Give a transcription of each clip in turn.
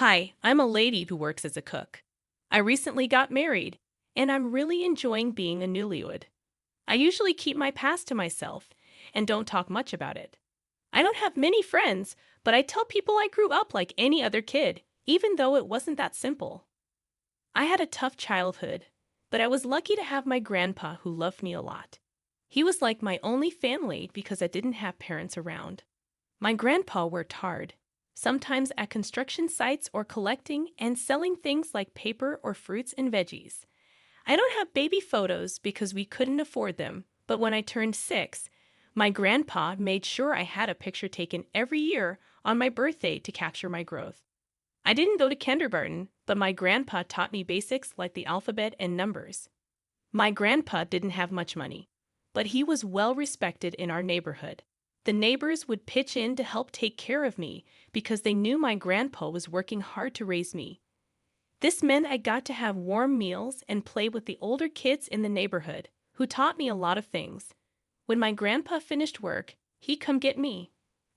Hi, I'm a lady who works as a cook. I recently got married, and I'm really enjoying being a newlywed. I usually keep my past to myself and don't talk much about it. I don't have many friends, but I tell people I grew up like any other kid, even though it wasn't that simple. I had a tough childhood, but I was lucky to have my grandpa who loved me a lot. He was like my only family because I didn't have parents around. My grandpa worked hard, sometimes at construction sites or collecting and selling things like paper or fruits and veggies. I don't have baby photos because we couldn't afford them, but when I turned 6, my grandpa made sure I had a picture taken every year on my birthday to capture my growth. I didn't go to kindergarten, but my grandpa taught me basics like the alphabet and numbers. My grandpa didn't have much money, but he was well respected in our neighborhood. The neighbors would pitch in to help take care of me because they knew my grandpa was working hard to raise me. This meant I got to have warm meals and play with the older kids in the neighborhood, who taught me a lot of things. When my grandpa finished work, he'd come get me.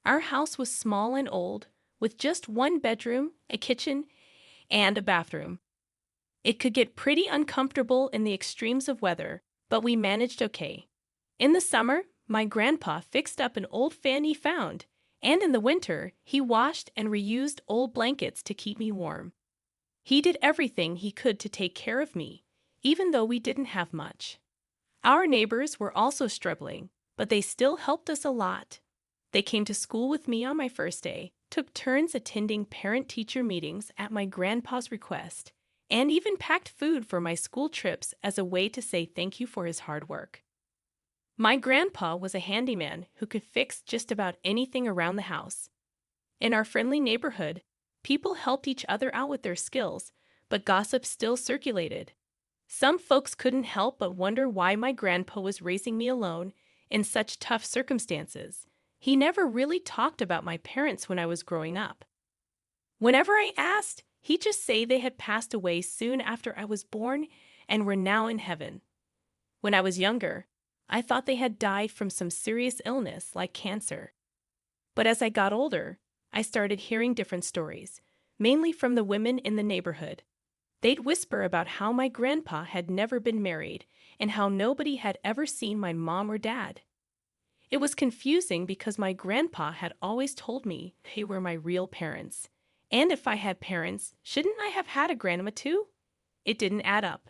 Our house was small and old, with just one bedroom, a kitchen, and a bathroom. It could get pretty uncomfortable in the extremes of weather, but we managed okay. In the summer, my grandpa fixed up an old fan he found, and in the winter, he washed and reused old blankets to keep me warm. He did everything he could to take care of me, even though we didn't have much. Our neighbors were also struggling, but they still helped us a lot. They came to school with me on my first day, took turns attending parent-teacher meetings at my grandpa's request, and even packed food for my school trips as a way to say thank you for his hard work. My grandpa was a handyman who could fix just about anything around the house. In our friendly neighborhood, people helped each other out with their skills, but gossip still circulated. Some folks couldn't help but wonder why my grandpa was raising me alone in such tough circumstances. He never really talked about my parents when I was growing up. Whenever I asked, he'd just say they had passed away soon after I was born and were now in heaven. When I was younger, I thought they had died from some serious illness like cancer. But as I got older, I started hearing different stories, mainly from the women in the neighborhood. They'd whisper about how my grandpa had never been married and how nobody had ever seen my mom or dad. It was confusing because my grandpa had always told me they were my real parents. And if I had parents, shouldn't I have had a grandma too? It didn't add up.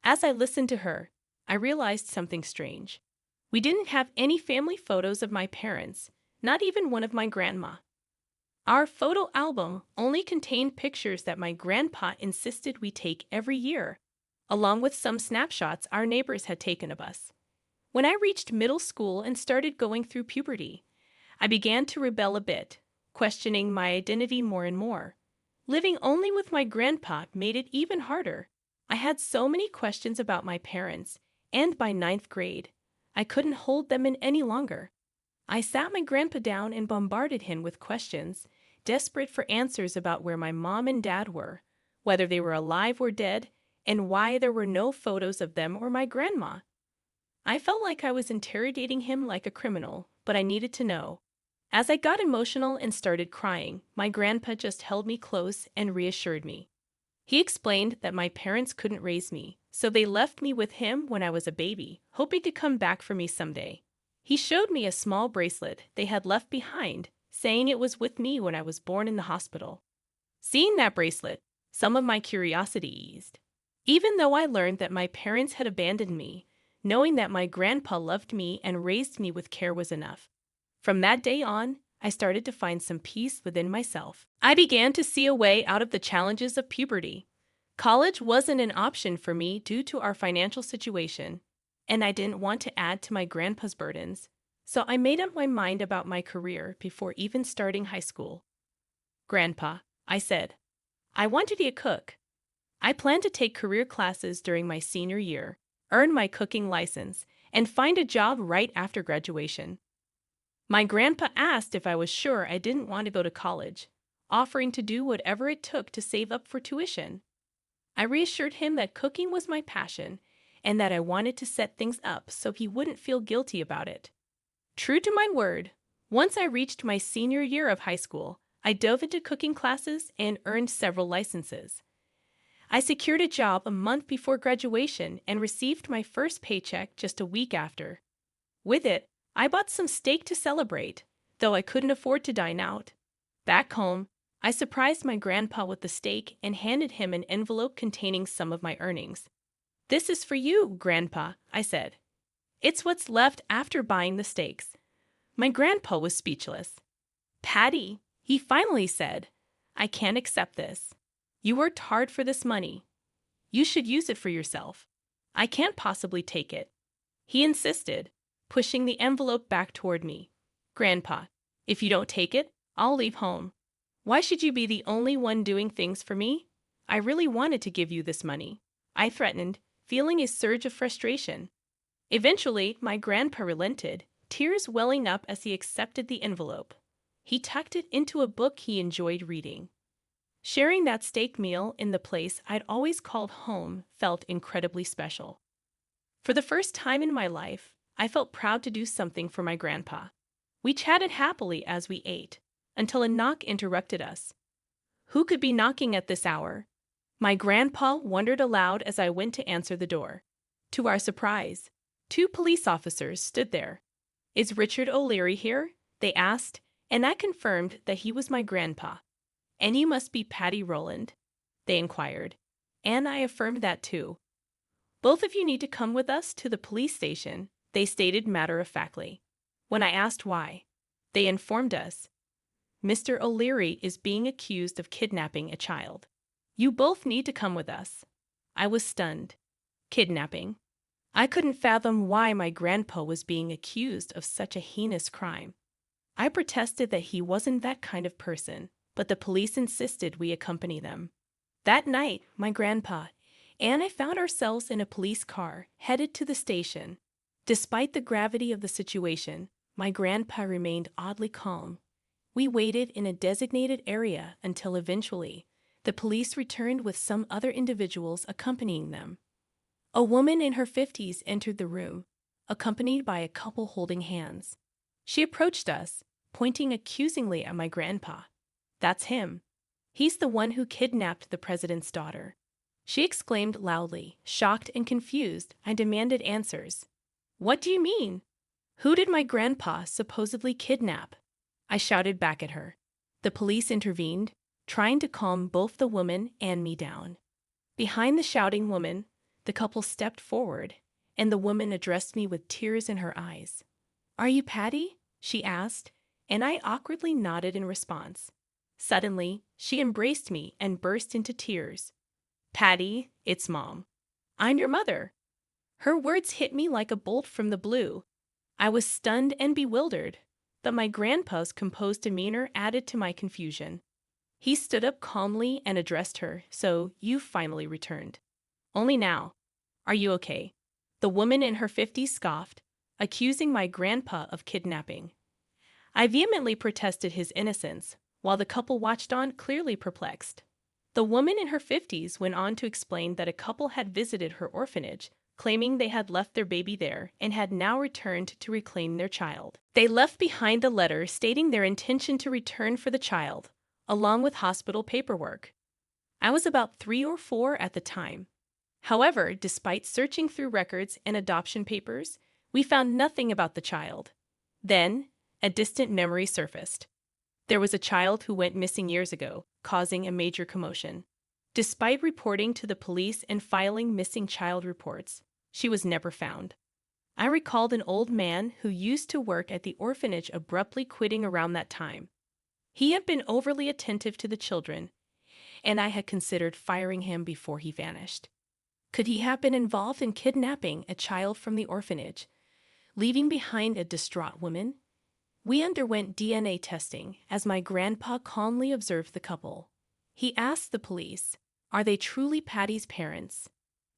As I listened to her, I realized something strange. We didn't have any family photos of my parents, not even one of my grandma. Our photo album only contained pictures that my grandpa insisted we take every year, along with some snapshots our neighbors had taken of us. When I reached middle school and started going through puberty, I began to rebel a bit, questioning my identity more and more. Living only with my grandpa made it even harder. I had so many questions about my parents, and by ninth grade, I couldn't hold them in any longer. I sat my grandpa down and bombarded him with questions, desperate for answers about where my mom and dad were, whether they were alive or dead, and why there were no photos of them or my grandma. I felt like I was interrogating him like a criminal, but I needed to know. As I got emotional and started crying, my grandpa just held me close and reassured me. He explained that my parents couldn't raise me, so they left me with him when I was a baby, hoping to come back for me someday. He showed me a small bracelet they had left behind, saying it was with me when I was born in the hospital. Seeing that bracelet, some of my curiosity eased. Even though I learned that my parents had abandoned me, knowing that my grandpa loved me and raised me with care was enough. From that day on, I started to find some peace within myself. I began to see a way out of the challenges of puberty. College wasn't an option for me due to our financial situation, and I didn't want to add to my grandpa's burdens, so I made up my mind about my career before even starting high school. "Grandpa," I said, "I want to be a cook. I plan to take career classes during my senior year, earn my cooking license, and find a job right after graduation." My grandpa asked if I was sure I didn't want to go to college, offering to do whatever it took to save up for tuition. I reassured him that cooking was my passion and that I wanted to set things up so he wouldn't feel guilty about it. True to my word, once I reached my senior year of high school, I dove into cooking classes and earned several licenses. I secured a job a month before graduation and received my first paycheck just a week after. With it, I bought some steak to celebrate, though I couldn't afford to dine out. Back home, I surprised my grandpa with the steak and handed him an envelope containing some of my earnings. "This is for you, Grandpa," I said. "It's what's left after buying the steaks." My grandpa was speechless. "Patty," he finally said, "I can't accept this. You worked hard for this money. You should use it for yourself. I can't possibly take it." He insisted, pushing the envelope back toward me. "Grandpa, if you don't take it, I'll leave home. Why should you be the only one doing things for me? I really wanted to give you this money," I threatened, feeling a surge of frustration. Eventually, my grandpa relented, tears welling up as he accepted the envelope. He tucked it into a book he enjoyed reading. Sharing that steak meal in the place I'd always called home felt incredibly special. For the first time in my life, I felt proud to do something for my grandpa. We chatted happily as we ate, until a knock interrupted us. Who could be knocking at this hour? My grandpa wondered aloud as I went to answer the door. To our surprise, 2 police officers stood there. "Is Richard O'Leary here?" they asked, and I confirmed that he was my grandpa. "And you must be Patty Rowland?" they inquired, and I affirmed that too. "Both of you need to come with us to the police station," they stated matter-of-factly. When I asked why, they informed us, "Mr. O'Leary is being accused of kidnapping a child. You both need to come with us." I was stunned. Kidnapping. I couldn't fathom why my grandpa was being accused of such a heinous crime. I protested that he wasn't that kind of person, but the police insisted we accompany them. That night, my grandpa and I found ourselves in a police car, headed to the station. Despite the gravity of the situation, my grandpa remained oddly calm. We waited in a designated area until eventually, the police returned with some other individuals accompanying them. A woman in her 50s entered the room, accompanied by a couple holding hands. She approached us, pointing accusingly at my grandpa. "That's him. He's the one who kidnapped the president's daughter." She exclaimed loudly, shocked and confused. I demanded answers. "What do you mean? Who did my grandpa supposedly kidnap?" I shouted back at her. The police intervened, trying to calm both the woman and me down. Behind the shouting woman, the couple stepped forward, and the woman addressed me with tears in her eyes. "Are you Patty?" she asked, and I awkwardly nodded in response. Suddenly, she embraced me and burst into tears. "Patty, it's Mom. I'm your mother." Her words hit me like a bolt from the blue. I was stunned and bewildered, but my grandpa's composed demeanor added to my confusion. He stood up calmly and addressed her. "So, you've finally returned. Only now. Are you okay?" The woman in her 50s scoffed, accusing my grandpa of kidnapping. I vehemently protested his innocence, while the couple watched on, clearly perplexed. The woman in her 50s went on to explain that a couple had visited her orphanage, claiming they had left their baby there and had now returned to reclaim their child. They left behind a letter stating their intention to return for the child, along with hospital paperwork. I was about 3 or 4 at the time. However, despite searching through records and adoption papers, we found nothing about the child. Then, a distant memory surfaced. There was a child who went missing years ago, causing a major commotion. Despite reporting to the police and filing missing child reports, she was never found. I recalled an old man who used to work at the orphanage abruptly quitting around that time. He had been overly attentive to the children, and I had considered firing him before he vanished. Could he have been involved in kidnapping a child from the orphanage, leaving behind a distraught woman? We underwent DNA testing as my grandpa calmly observed the couple. He asked the police, "Are they truly Patty's parents?"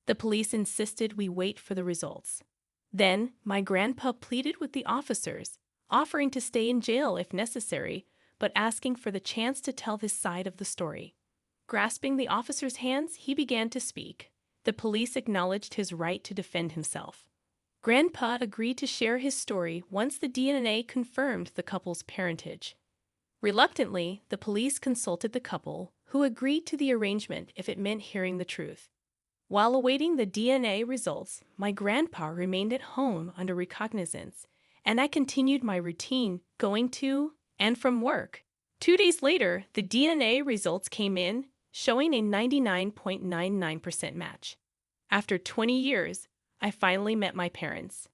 The police insisted we wait for the results. Then, my grandpa pleaded with the officers, offering to stay in jail if necessary, but asking for the chance to tell his side of the story. Grasping the officer's hands, he began to speak. The police acknowledged his right to defend himself. Grandpa agreed to share his story once the DNA confirmed the couple's parentage. Reluctantly, the police consulted the couple, who agreed to the arrangement if it meant hearing the truth. While awaiting the DNA results, my grandpa remained at home under recognizance, and I continued my routine going to and from work. 2 days later, the DNA results came in, showing a 99.99% match. After 20 years, I finally met my parents.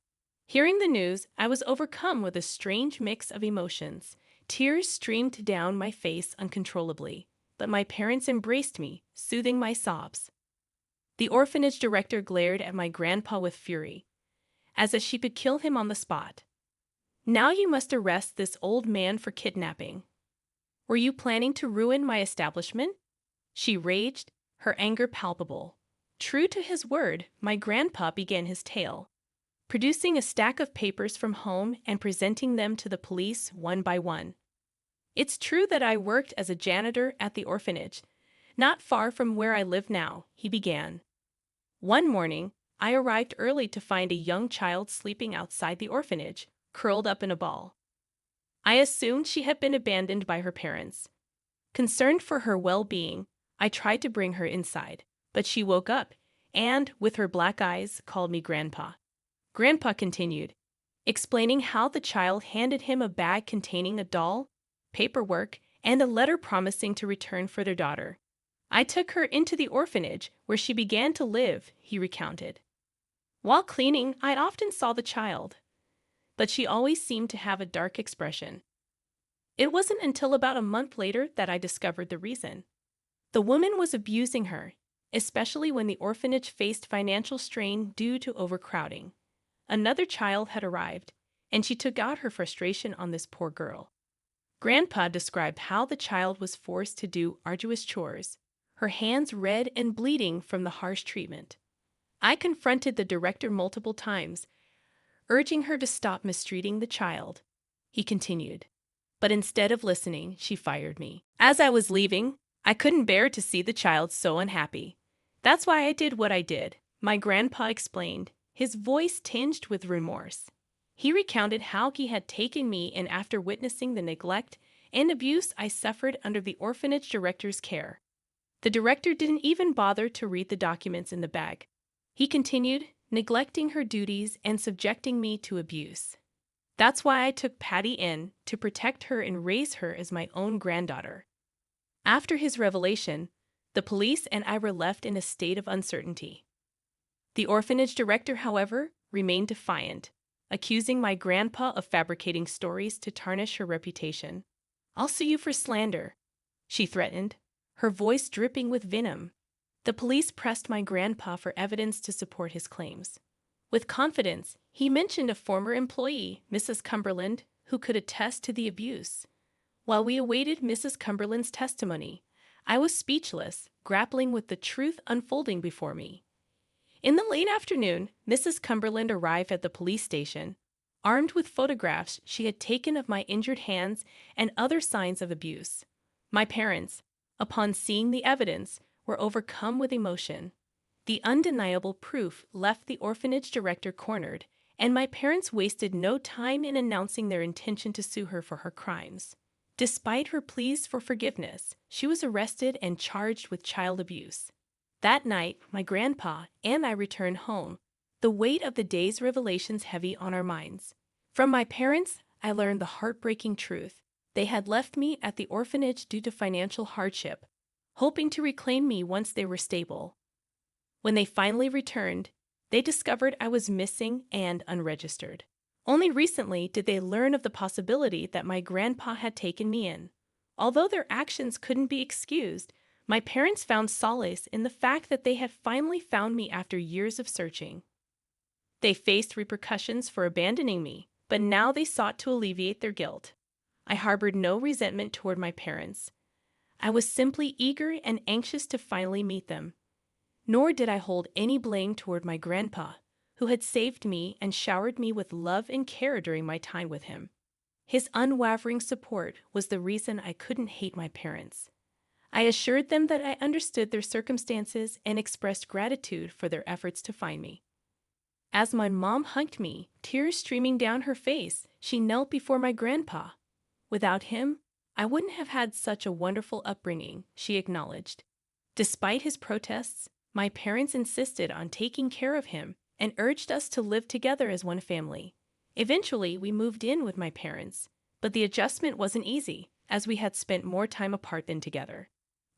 Hearing the news, I was overcome with a strange mix of emotions. Tears streamed down my face uncontrollably, but my parents embraced me, soothing my sobs. The orphanage director glared at my grandpa with fury, as if she could kill him on the spot. "Now you must arrest this old man for kidnapping. Were you planning to ruin my establishment?" She raged, her anger palpable. True to his word, my grandpa began his tale, producing a stack of papers from home and presenting them to the police one by one. "It's true that I worked as a janitor at the orphanage, not far from where I live now," he began. "One morning, I arrived early to find a young child sleeping outside the orphanage, curled up in a ball. I assumed she had been abandoned by her parents. Concerned for her well-being, I tried to bring her inside, but she woke up and, with her black eyes, called me Grandpa." Grandpa continued, explaining how the child handed him a bag containing a doll, paperwork, and a letter promising to return for their daughter. "I took her into the orphanage, where she began to live," he recounted. "While cleaning, I often saw the child, but she always seemed to have a dark expression. It wasn't until about a month later that I discovered the reason. The woman was abusing her, especially when the orphanage faced financial strain due to overcrowding. Another child had arrived, and she took out her frustration on this poor girl." Grandpa described how the child was forced to do arduous chores, her hands red and bleeding from the harsh treatment. "I confronted the director multiple times, urging her to stop mistreating the child," he continued. "But instead of listening, she fired me. As I was leaving, I couldn't bear to see the child so unhappy. That's why I did what I did," my grandpa explained, his voice tinged with remorse. He recounted how he had taken me in after witnessing the neglect and abuse I suffered under the orphanage director's care. "The director didn't even bother to read the documents in the bag," he continued, "neglecting her duties and subjecting me to abuse. That's why I took Patty in, to protect her and raise her as my own granddaughter." After his revelation, the police and I were left in a state of uncertainty. The orphanage director, however, remained defiant, accusing my grandpa of fabricating stories to tarnish her reputation. "I'll sue you for slander," she threatened, her voice dripping with venom. The police pressed my grandpa for evidence to support his claims. With confidence, he mentioned a former employee, Mrs. Cumberland, who could attest to the abuse. While we awaited Mrs. Cumberland's testimony, I was speechless, grappling with the truth unfolding before me. In the late afternoon, Mrs. Cumberland arrived at the police station, armed with photographs she had taken of my injured hands and other signs of abuse. My parents, upon seeing the evidence, were overcome with emotion. The undeniable proof left the orphanage director cornered, and my parents wasted no time in announcing their intention to sue her for her crimes. Despite her pleas for forgiveness, she was arrested and charged with child abuse. That night, my grandpa and I returned home, the weight of the day's revelations heavy on our minds. From my parents, I learned the heartbreaking truth. They had left me at the orphanage due to financial hardship, hoping to reclaim me once they were stable. When they finally returned, they discovered I was missing and unregistered. Only recently did they learn of the possibility that my grandpa had taken me in. Although their actions couldn't be excused, my parents found solace in the fact that they had finally found me after years of searching. They faced repercussions for abandoning me, but now they sought to alleviate their guilt. I harbored no resentment toward my parents. I was simply eager and anxious to finally meet them. Nor did I hold any blame toward my grandpa, who had saved me and showered me with love and care during my time with him. His unwavering support was the reason I couldn't hate my parents. I assured them that I understood their circumstances and expressed gratitude for their efforts to find me. As my mom hugged me, tears streaming down her face, she knelt before my grandpa. Without him, I wouldn't have had such a wonderful upbringing, she acknowledged. Despite his protests, my parents insisted on taking care of him and urged us to live together as one family. Eventually, we moved in with my parents, but the adjustment wasn't easy, as we had spent more time apart than together.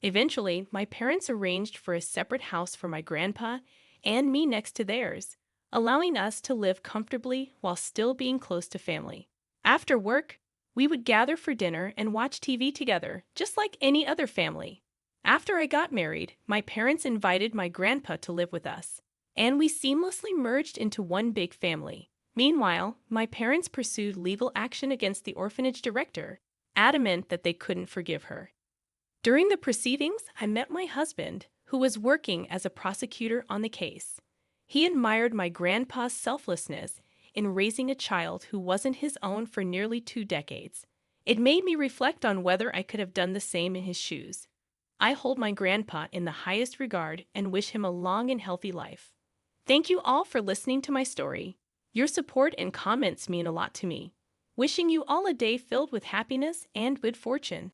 Eventually, my parents arranged for a separate house for my grandpa and me next to theirs, allowing us to live comfortably while still being close to family. After work, we would gather for dinner and watch TV together, just like any other family. After I got married, my parents invited my grandpa to live with us, and we seamlessly merged into one big family. Meanwhile, my parents pursued legal action against the orphanage director, adamant that they couldn't forgive her. During the proceedings, I met my husband, who was working as a prosecutor on the case. He admired my grandpa's selflessness in raising a child who wasn't his own for nearly 2 decades. It made me reflect on whether I could have done the same in his shoes. I hold my grandpa in the highest regard and wish him a long and healthy life. Thank you all for listening to my story. Your support and comments mean a lot to me. Wishing you all a day filled with happiness and good fortune.